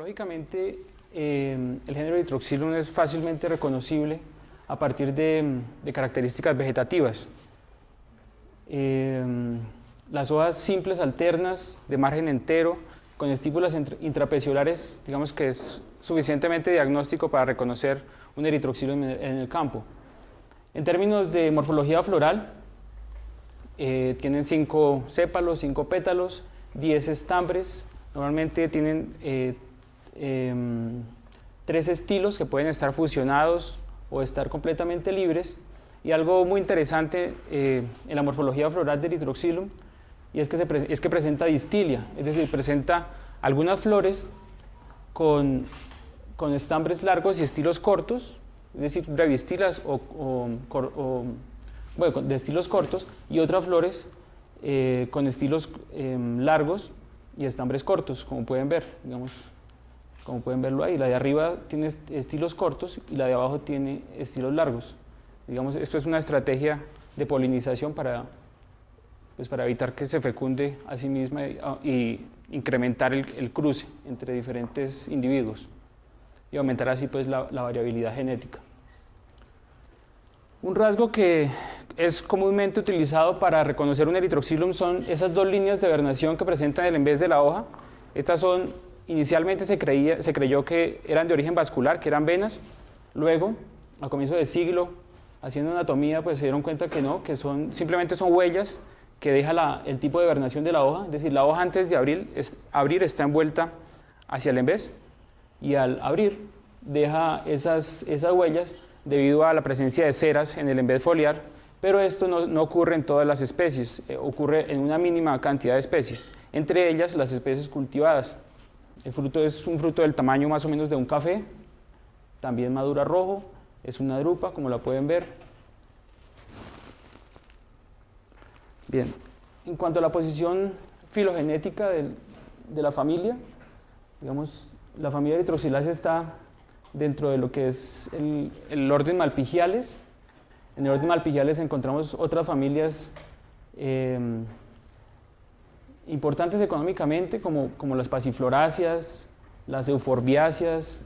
Morfológicamente, el género Eritroxylum es fácilmente reconocible a partir de características vegetativas. Las hojas simples alternas, de margen entero, con estípulas intrapeciolares, digamos que es suficientemente diagnóstico para reconocer un Eritroxylum en el campo. En términos de morfología floral, tienen 5 sépalos, 5 pétalos, 10 estambres. Normalmente tienen 3 estilos que pueden estar fusionados o estar completamente libres. Y algo muy interesante en la morfología floral de Eritroxylum y es que presenta distilia, es decir, presenta algunas flores con estambres largos y estilos cortos, es decir, brevistilas bueno, de estilos cortos, y otras flores con estilos largos y estambres cortos, como pueden ver, digamos, como pueden verlo ahí. La de arriba tiene estilos cortos y la de abajo tiene estilos largos. Digamos, esto es una estrategia de polinización para evitar que se fecunde a sí misma y incrementar el cruce entre diferentes individuos y aumentar así pues la variabilidad genética. Un rasgo que es comúnmente utilizado para reconocer un Eritroxylum son esas 2 líneas de vernación que presentan el envés de la hoja. Estas son, inicialmente se creyó que eran de origen vascular, que eran venas. Luego, a comienzo de siglo, haciendo anatomía, pues se dieron cuenta que no, que simplemente son huellas que deja el tipo de vernación de la hoja. Es decir, la hoja antes de abrir está envuelta hacia el envés y al abrir deja esas huellas debido a la presencia de ceras en el envés foliar, pero esto no ocurre en todas las especies, ocurre en una mínima cantidad de especies, entre ellas las especies cultivadas. El fruto es un fruto del tamaño más o menos de un café, también madura rojo, es una drupa, como la pueden ver. Bien, en cuanto a la posición filogenética de la familia, digamos, la familia Eritroxylaceae está dentro de lo que es el orden Malpighiales. En el orden Malpighiales encontramos otras familias importantes económicamente, como las pasifloráceas, las euforbiáceas,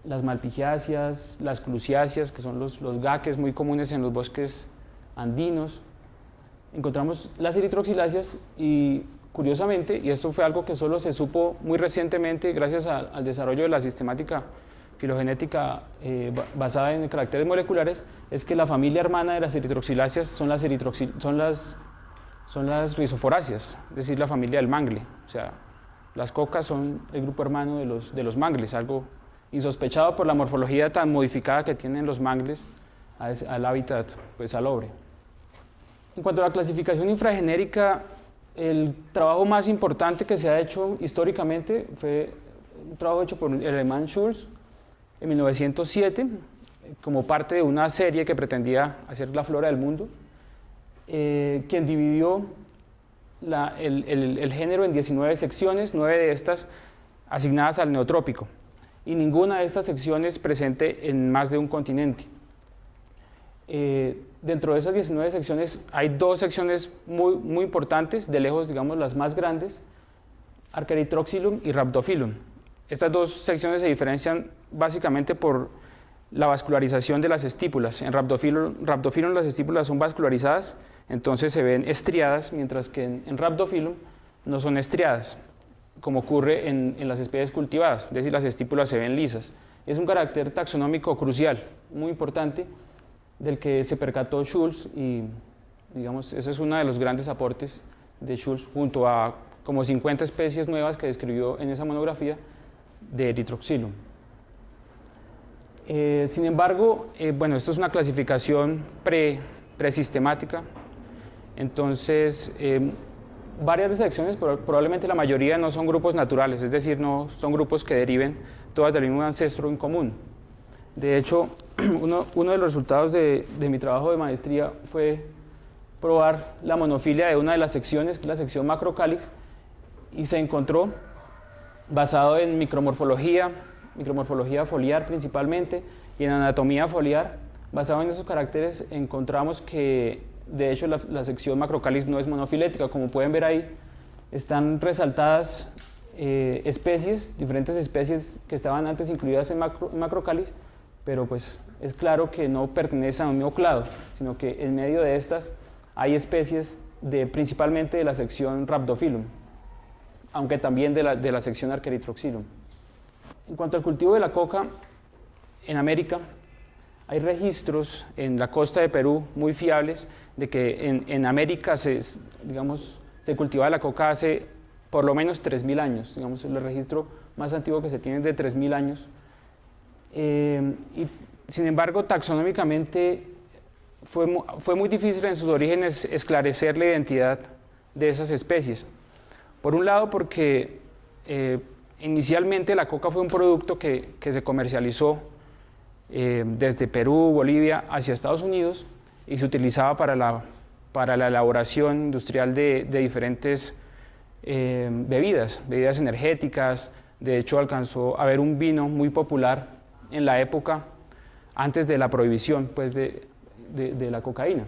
las malpighiáceas, las clusiáceas, que son los gaques muy comunes en los bosques andinos. Encontramos las Eritroxylaceae y, curiosamente, y esto fue algo que solo se supo muy recientemente gracias al desarrollo de la sistemática filogenética basada en caracteres moleculares, es que la familia hermana de las Eritroxylaceae son las rizoforáceas, es decir, la familia del mangle. O sea, las cocas son el grupo hermano de los mangles, algo insospechado por la morfología tan modificada que tienen los mangles al hábitat pues, salobre. En cuanto a la clasificación infragenérica, el trabajo más importante que se ha hecho históricamente fue un trabajo hecho por el alemán Schulz en 1907, como parte de una serie que pretendía hacer la flora del mundo, quien dividió el género en 19 secciones, 9 de estas asignadas al neotrópico, y ninguna de estas secciones presente en más de un continente. Dentro de esas 19 secciones hay 2 secciones muy importantes, de lejos, digamos, las más grandes, Archaeeritroxylum y Rhabdophyllum. Estas 2 secciones se diferencian básicamente por la vascularización de las estípulas. En Rhabdophyllum las estípulas son vascularizadas, entonces se ven estriadas, mientras que en Rhabdophyllum no son estriadas, como ocurre en las especies cultivadas, es decir, las estípulas se ven lisas. Es un carácter taxonómico crucial, muy importante, del que se percató Schulz y, digamos, ese es uno de los grandes aportes de Schulz, junto a como 50 especies nuevas que describió en esa monografía de Eritroxylum. Sin embargo, bueno, esto es una clasificación presistemática, entonces varias de esas secciones, probablemente la mayoría no son grupos naturales, es decir, no son grupos que deriven todas del mismo ancestro en común. De hecho, uno de los resultados de mi trabajo de maestría fue probar la monofilia de una de las secciones, que es la sección macrocálix, y se encontró, basado en micromorfología foliar principalmente, y en anatomía foliar, basado en esos caracteres, encontramos que, de hecho, la sección macrocálix no es monofilética. Como pueden ver ahí, están resaltadas especies, diferentes especies que estaban antes incluidas en Macrocáliz, pero pues es claro que no pertenecen a un mismo clado, sino que en medio de estas hay especies principalmente de la sección Rhabdophyllum, aunque también de la sección Archaerythroxylum. En cuanto al cultivo de la coca en América, hay registros en la costa de Perú muy fiables de que en América se cultivaba la coca hace por lo menos 3.000 años, digamos, el registro más antiguo que se tiene es de 3.000 años. Y sin embargo, taxonómicamente fue muy difícil en sus orígenes esclarecer la identidad de esas especies. Por un lado, porque inicialmente la coca fue un producto que se comercializó desde Perú, Bolivia, hacia Estados Unidos y se utilizaba para la elaboración industrial de diferentes bebidas energéticas. De hecho, alcanzó a haber un vino muy popular en la época antes de la prohibición pues, de la cocaína.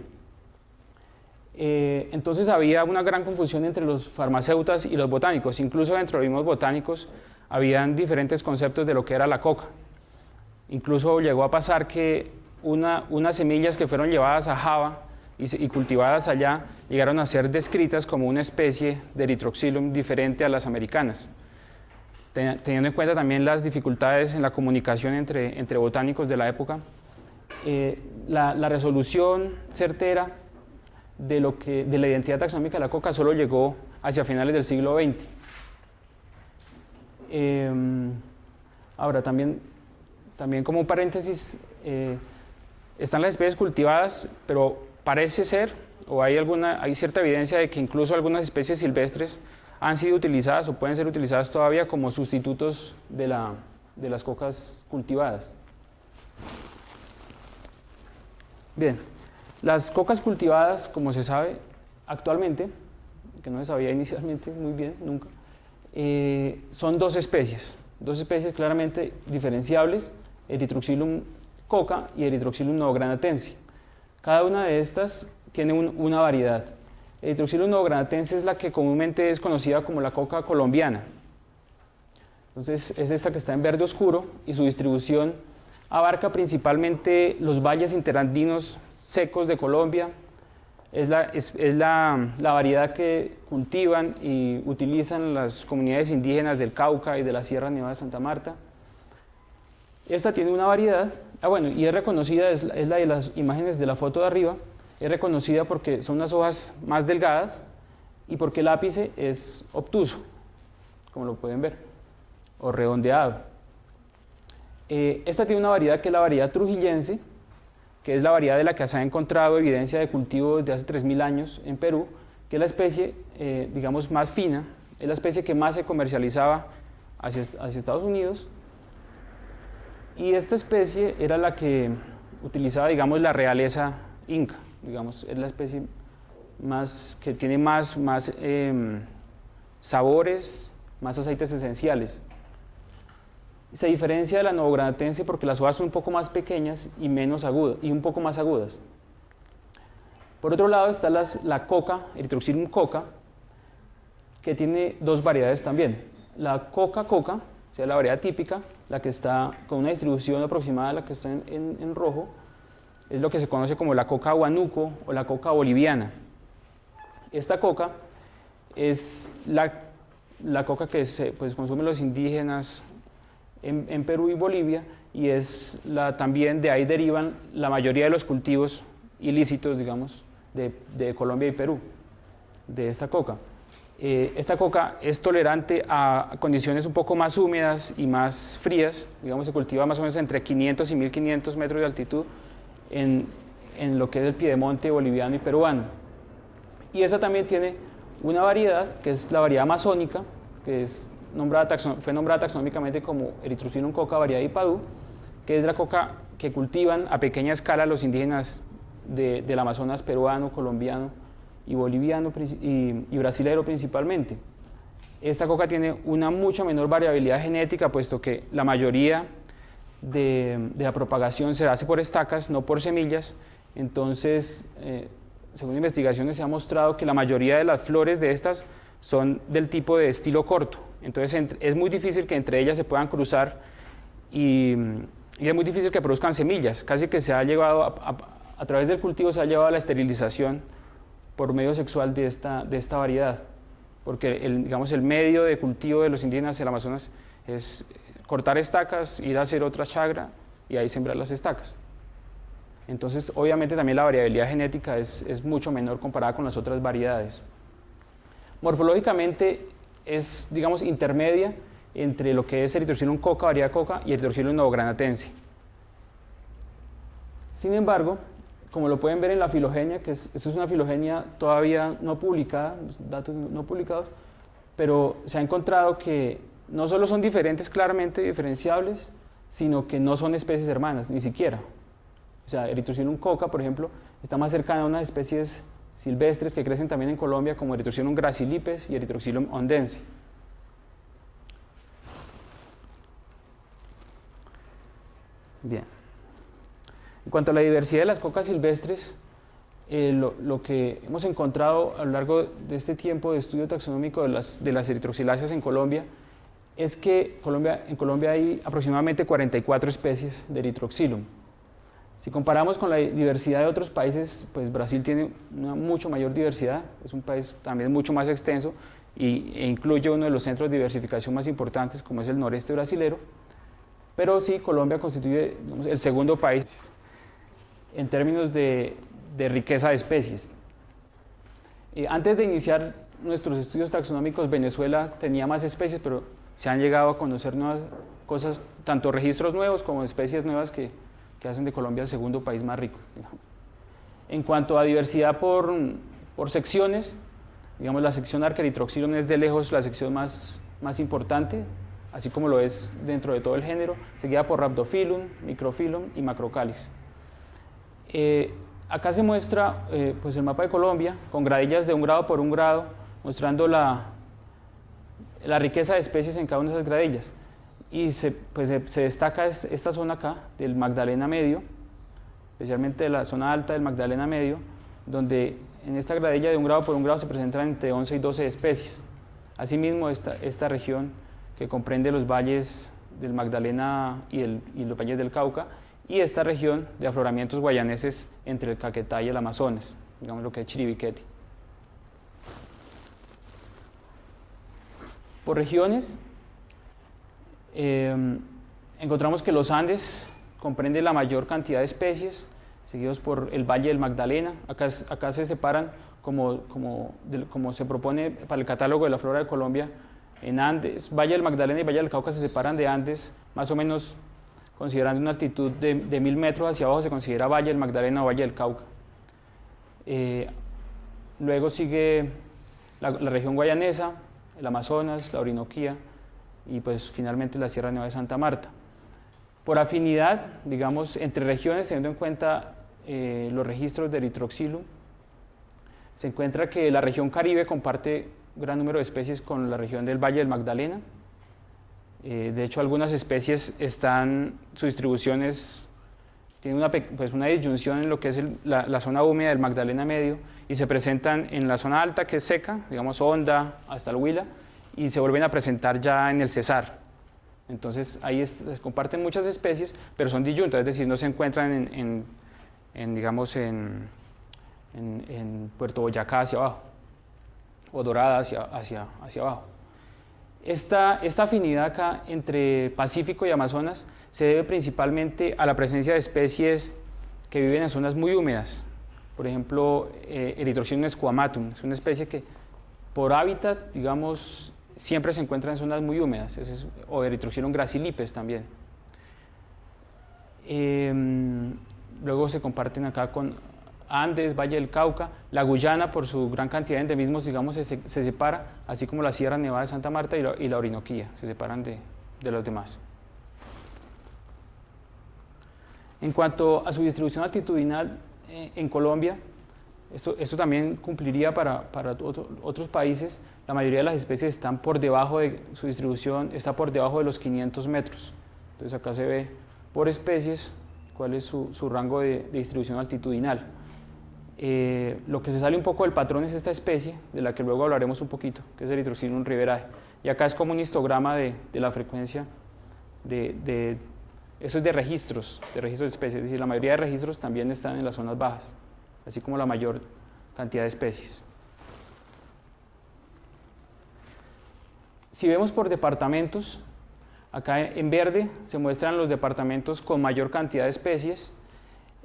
Entonces había una gran confusión entre los farmacéutas y los botánicos. Incluso dentro de los mismos botánicos habían diferentes conceptos de lo que era la coca. Incluso llegó a pasar que unas semillas que fueron llevadas a Java y cultivadas allá llegaron a ser descritas como una especie de Erythroxylum diferente a las americanas, teniendo en cuenta también las dificultades en la comunicación entre botánicos de la época. La resolución certera de la identidad taxonómica de la coca solo llegó hacia finales del siglo XX. Ahora, también como un paréntesis, están las especies cultivadas, pero parece ser, o hay cierta evidencia de que incluso algunas especies silvestres han sido utilizadas o pueden ser utilizadas todavía como sustitutos de las cocas cultivadas. Bien, las cocas cultivadas, como se sabe actualmente, que no se sabía inicialmente muy bien, nunca, son dos especies claramente diferenciables, Erythroxylum coca y Erythroxylum novogranatense. Cada una de estas tiene una variedad. Erythroxylum novogranatense es la que comúnmente es conocida como la coca colombiana. Entonces es esta que está en verde oscuro y su distribución abarca principalmente los valles interandinos secos de Colombia. Es la variedad que cultivan y utilizan las comunidades indígenas del Cauca y de la Sierra Nevada de Santa Marta. Esta tiene una variedad, y es reconocida, es la de las imágenes de la foto de arriba, es reconocida porque son unas hojas más delgadas y porque el ápice es obtuso, como lo pueden ver, o redondeado. Esta tiene una variedad que es la variedad trujillense, que es la variedad de la que se ha encontrado evidencia de cultivo desde hace 3.000 años en Perú, que es la especie, digamos, más fina, es la especie que más se comercializaba hacia Estados Unidos, y esta especie era la que utilizaba, digamos, la realeza inca, digamos, es la especie que tiene más sabores, más aceites esenciales. Se diferencia de la novogranatense porque las hojas son un poco más pequeñas y un poco más agudas. Por otro lado está la coca, Erythroxylum coca, que tiene dos variedades también. La coca, o sea, la variedad típica, la que está con una distribución aproximada a la que está en rojo, es lo que se conoce como la coca huanuco o la coca boliviana. Esta coca es la coca que pues, consumen los indígenas en Perú y Bolivia, y también de ahí derivan la mayoría de los cultivos ilícitos, digamos, de Colombia y Perú, de esta coca. Esta coca es tolerante a condiciones un poco más húmedas y más frías, digamos, se cultiva más o menos entre 500 y 1500 metros de altitud en lo que es el piedemonte boliviano y peruano. Y esta también tiene una variedad, que es la variedad amazónica, que fue nombrada taxonómicamente como Erythroxylum coca variedad Ipadú, que es la coca que cultivan a pequeña escala los indígenas del Amazonas peruano, colombiano y boliviano y brasilero principalmente. Esta coca tiene una mucha menor variabilidad genética, puesto que la mayoría de la propagación se hace por estacas, no por semillas. Entonces, según investigaciones se ha mostrado que la mayoría de las flores de estas son del tipo de estilo corto. Entonces es muy difícil que entre ellas se puedan cruzar y es muy difícil que produzcan semillas. Casi que se ha llevado, a través del cultivo se ha llevado a la esterilización por medio sexual de esta variedad. Porque digamos, el medio de cultivo de los indígenas del Amazonas es cortar estacas, ir a hacer otra chagra y ahí sembrar las estacas. Entonces, obviamente también la variabilidad genética es mucho menor comparada con las otras variedades. Morfológicamente es, digamos, intermedia entre lo que es Erythrocilum coca, variedad coca, y Erythrocilum novogranatense. Sin embargo, como lo pueden ver en la filogenia, que esta es una filogenia todavía no publicada, datos no publicados, pero se ha encontrado que no solo son diferentes, claramente diferenciables, sino que no son especies hermanas, ni siquiera. O sea, Erythrocilum coca, por ejemplo, está más cercana a unas especies silvestres que crecen también en Colombia, como Erythrocilum gracilipes y Erythrocilum ondense. Bien. En cuanto a la diversidad de las cocas silvestres, lo que hemos encontrado a lo largo de este tiempo de estudio taxonómico de las eritroxiláceas en Colombia es que en Colombia hay aproximadamente 44 especies de Erythrocilum. Si comparamos con la diversidad de otros países, pues Brasil tiene una mucho mayor diversidad, es un país también mucho más extenso e incluye uno de los centros de diversificación más importantes, como es el noreste brasilero, pero sí, Colombia constituye, digamos, el segundo país en términos de riqueza de especies. Antes de iniciar nuestros estudios taxonómicos, Venezuela tenía más especies, pero se han llegado a conocer nuevas cosas, tanto registros nuevos como especies nuevas que hacen de Colombia el segundo país más rico. En cuanto a diversidad por secciones, digamos, la sección Archaerythrocilum es de lejos la sección más importante, así como lo es dentro de todo el género, seguida por Rhabdophilum, Microphyllum y Macrocáliz. Acá se muestra pues el mapa de Colombia con gradillas de 1 grado por 1 grado, mostrando la riqueza de especies en cada una de esas gradillas. Y se destaca esta zona acá, del Magdalena Medio, especialmente de la zona alta del Magdalena Medio, donde en esta gradilla de 1 grado por 1 grado se presentan entre 11 y 12 especies. Asimismo, esta región que comprende los valles del Magdalena y los valles del Cauca, y esta región de afloramientos guayaneses entre el Caquetá y el Amazonas, digamos lo que es Chiribiquete. Por regiones, encontramos que los Andes comprende la mayor cantidad de especies, seguidos por el Valle del Magdalena. Acá se separan, como se propone para el catálogo de la flora de Colombia, en Andes, Valle del Magdalena y Valle del Cauca se separan de Andes, más o menos considerando una altitud de 1000 metros hacia abajo se considera Valle del Magdalena o Valle del Cauca. Luego sigue la región guayanesa, el Amazonas, la Orinoquía y pues finalmente la Sierra Nevada de Santa Marta. Por afinidad, digamos, entre regiones, teniendo en cuenta los registros de Erythrocilum, se encuentra que la región Caribe comparte un gran número de especies con la región del Valle del Magdalena. De hecho, algunas especies su distribución tiene una disyunción en lo que es la zona húmeda del Magdalena Medio y se presentan en la zona alta, que es seca, digamos Honda hasta el Huila, y se vuelven a presentar ya en el Cesar. Entonces ahí se comparten muchas especies, pero son disyuntas, es decir, no se encuentran digamos en Puerto Boyacá hacia abajo, o Dorada hacia abajo. Esta afinidad acá entre Pacífico y Amazonas se debe principalmente a la presencia de especies que viven en zonas muy húmedas. Por ejemplo, Erythrocilum squamatum, es una especie que por hábitat, digamos, siempre se encuentra en zonas muy húmedas, o Erythrocilum gracilipes también. Luego se comparten acá con Andes, Valle del Cauca, la Guyana por su gran cantidad de endemismos, digamos, se separa, así como la Sierra Nevada de Santa Marta y la Orinoquía, se separan de los demás. En cuanto a su distribución altitudinal en Colombia, esto también cumpliría para otros países. La mayoría de las especies están por debajo de su distribución, está por debajo de los 500 metros. Entonces acá se ve por especies cuál es su rango de distribución altitudinal. Lo que se sale un poco del patrón es esta especie, de la que luego hablaremos un poquito, que es Erythrocilum riverae. Y acá es como un histograma de la frecuencia eso es de registros de especies, es decir, la mayoría de registros también están en las zonas bajas, así como la mayor cantidad de especies. Si vemos por departamentos, acá en verde se muestran los departamentos con mayor cantidad de especies,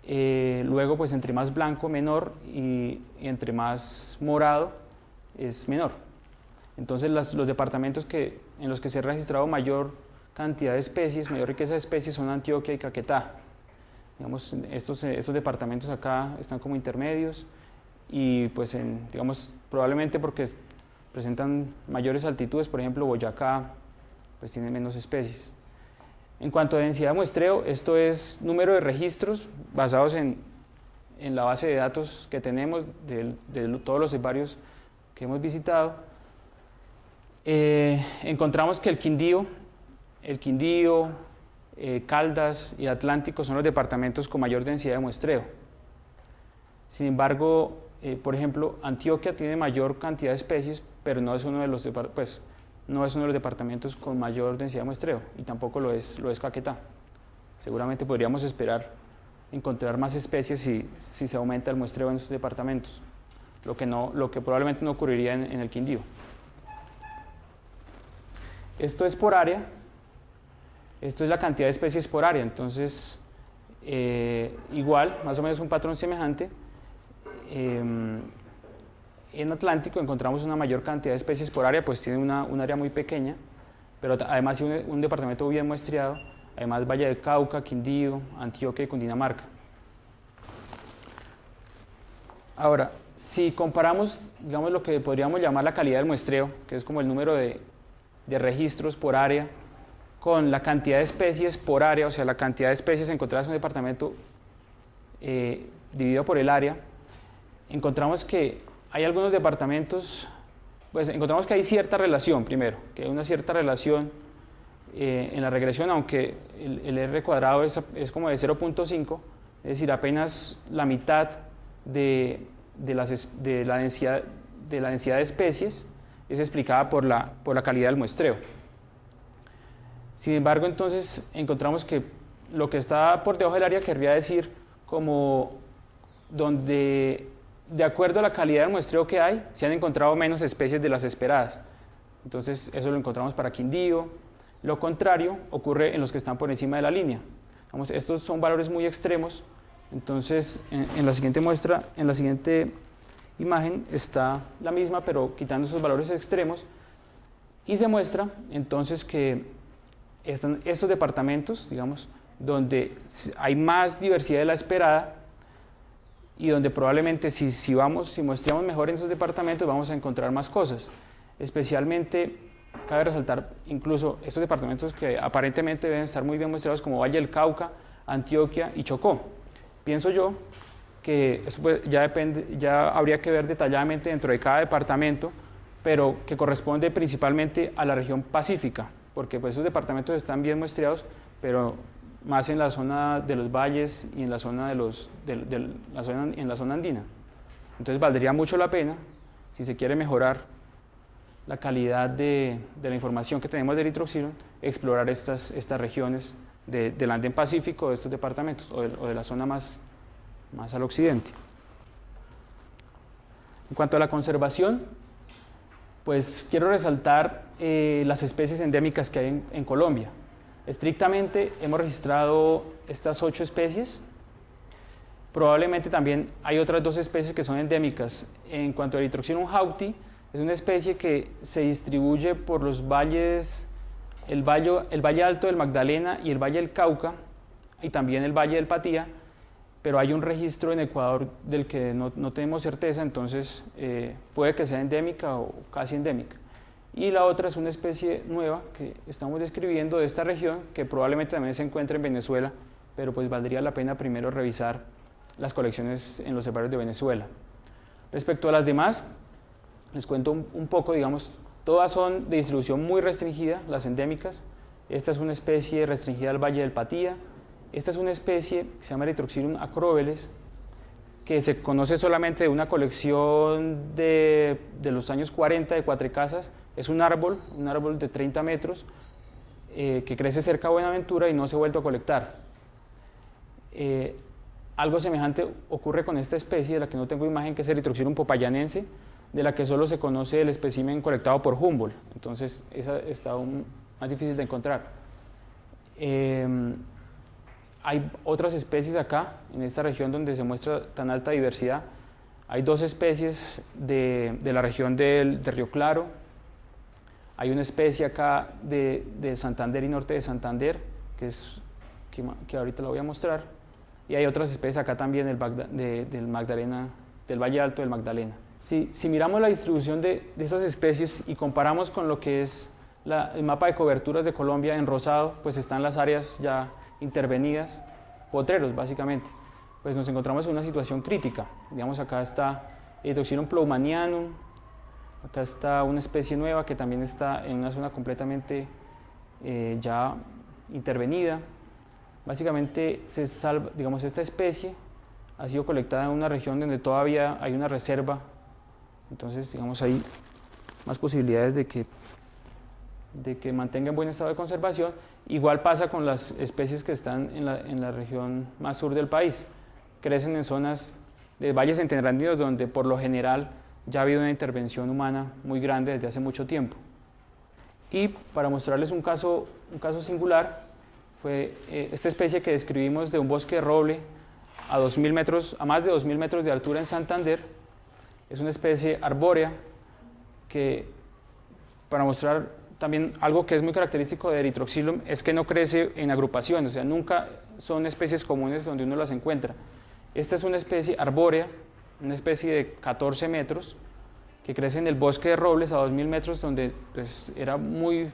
luego pues entre más blanco menor y entre más morado es menor. Entonces los departamentos en los que se ha registrado mayor cantidad de especies, mayor riqueza de especies son Antioquia y Caquetá. Digamos, estos departamentos acá están como intermedios y pues digamos, probablemente porque presentan mayores altitudes, por ejemplo Boyacá pues tiene menos especies. En cuanto a densidad de muestreo, esto es número de registros basados en la base de datos que tenemos de todos los herbarios que hemos visitado. Encontramos que el Quindío, Caldas y Atlántico son los departamentos con mayor densidad de muestreo. Sin embargo, por ejemplo, Antioquia tiene mayor cantidad de especies, pero no es uno de los departamentos con mayor densidad de muestreo, y tampoco lo es Caquetá. Seguramente podríamos esperar encontrar más especies si se aumenta el muestreo en estos departamentos, lo que probablemente no ocurriría en el Quindío. Esto es por área. Esto es la cantidad de especies por área, entonces igual, más o menos un patrón semejante. En Atlántico encontramos una mayor cantidad de especies por área, pues tiene un área muy pequeña, pero además tiene un departamento bien muestreado, además Valle del Cauca, Quindío, Antioquia y Cundinamarca. Ahora, si comparamos, digamos, lo que podríamos llamar la calidad del muestreo, que es como el número de registros por área, con la cantidad de especies por área, o sea, la cantidad de especies encontradas en un departamento dividido por el área, encontramos que hay algunos departamentos, pues encontramos que hay cierta relación, primero, que hay una cierta relación en la regresión, aunque el R cuadrado es como de 0.5, es decir, apenas la mitad de la densidad de especies es explicada por la calidad del muestreo. Sin embargo, entonces encontramos que lo que está por debajo del área querría decir como donde, de acuerdo a la calidad del muestreo que hay, se han encontrado menos especies de las esperadas. Entonces, eso lo encontramos para Quindío. Lo contrario ocurre en los que están por encima de la línea. Vamos, estos son valores muy extremos. Entonces, en la siguiente muestra, en la siguiente imagen está la misma, pero quitando esos valores extremos, y se muestra entonces que están estos departamentos, digamos, donde hay más diversidad de la esperada y donde probablemente si muestramos mejor en esos departamentos vamos a encontrar más cosas. Especialmente, cabe resaltar incluso estos departamentos que aparentemente deben estar muy bien muestreados como Valle del Cauca, Antioquia y Chocó. Pienso yo que eso pues ya habría que ver detalladamente dentro de cada departamento, pero que corresponde principalmente a la región pacífica, porque pues esos departamentos están bien muestreados, pero más en la zona de los valles y en la zona, en la zona andina. Entonces valdría mucho la pena, si se quiere mejorar la calidad de la información que tenemos de Erythrocilum, explorar estas regiones del andén pacífico de estos departamentos, o de la zona más al occidente. En cuanto a la conservación, pues quiero resaltar las especies endémicas que hay en Colombia. Estrictamente hemos registrado estas 8 especies. Probablemente también hay otras 2 especies que son endémicas. En cuanto a Erythrocilum haughti, es una especie que se distribuye por los valles, el Valle Alto del Magdalena y el Valle del Cauca, y también el Valle del Patía, pero hay un registro en Ecuador del que no tenemos certeza, entonces puede que sea endémica o casi endémica. Y la otra es una especie nueva que estamos describiendo de esta región, que probablemente también se encuentra en Venezuela, pero pues valdría la pena primero revisar las colecciones en los herbarios de Venezuela. Respecto a las demás, les cuento un poco, digamos, todas son de distribución muy restringida, las endémicas. Esta es una especie restringida al Valle del Patía. Esta es una especie que se llama Erythrocilum acroveles, que se conoce solamente de una colección de los años 40 de Cuatrecasas. Es un árbol de 30 metros que crece cerca de Buenaventura y no se ha vuelto a colectar. Algo semejante ocurre con esta especie, de la que no tengo imagen, que es Erythrocilum popayanense, de la que solo se conoce el espécimen colectado por Humboldt. Entonces, esa está aún más difícil de encontrar. Hay otras especies acá, en esta región donde se muestra tan alta diversidad. Hay dos especies de la región del Río Claro. Hay una especie acá de Santander y norte de Santander, que ahorita la voy a mostrar. Y hay otras especies acá también del Magdalena, del Valle Alto del Magdalena. Si miramos la distribución de estas especies y comparamos con lo que es el mapa de coberturas de Colombia en rosado, pues están las áreas ya intervenidas, potreros básicamente, pues nos encontramos en una situación crítica. Digamos, acá está Erythrocilum ploumanianum, acá está una especie nueva que también está en una zona completamente ya intervenida. Básicamente se salva, digamos, esta especie ha sido colectada en una región donde todavía hay una reserva, entonces digamos hay más posibilidades de que mantenga en buen estado de conservación. Igual pasa con las especies que están en la región más sur del país. Crecen en zonas de valles centenarios donde por lo general ya ha habido una intervención humana muy grande desde hace mucho tiempo. Y para mostrarles un caso singular, fue esta especie que describimos de un bosque de roble a más de 2.000 metros de altura en Santander. Es una especie arbórea que, para mostrar también algo que es muy característico de Erythrocilum, es que no crece en agrupaciones, o sea, nunca son especies comunes donde uno las encuentra. Esta es una especie arbórea, una especie de 14 metros, que crece en el bosque de robles a 2.000 metros, donde pues, era muy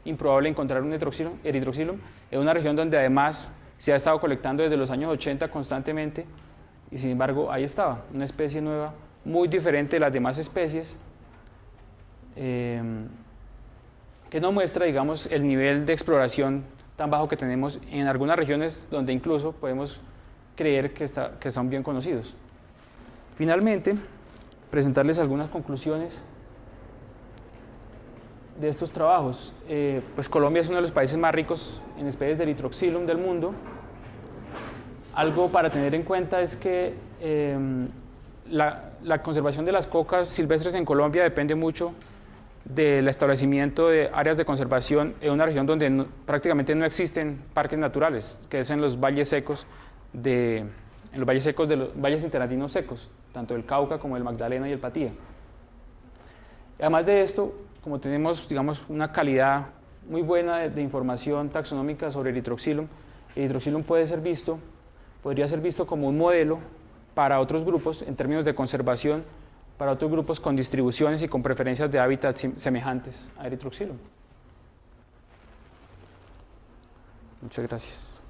improbable encontrar un Erythrocilum, en una región donde además se ha estado colectando desde los años 80 constantemente, y sin embargo ahí estaba, una especie nueva, muy diferente de las demás especies, que no muestra, digamos, el nivel de exploración tan bajo que tenemos en algunas regiones donde incluso podemos creer que son bien conocidos. Finalmente, presentarles algunas conclusiones de estos trabajos. Pues Colombia es uno de los países más ricos en especies de Erythrocilum del mundo. Algo para tener en cuenta es que la conservación de las cocas silvestres en Colombia depende mucho del establecimiento de áreas de conservación en una región donde prácticamente no existen parques naturales, que es en los valles secos de los valles interandinos secos, tanto el Cauca como el Magdalena y el Patía. Además de esto, como tenemos, digamos, una calidad muy buena de información taxonómica sobre Erythrocilum, Erythrocilum podría ser visto como un modelo para otros grupos en términos de conservación, para otros grupos con distribuciones y con preferencias de hábitat semejantes a Erythrocilum. Muchas gracias.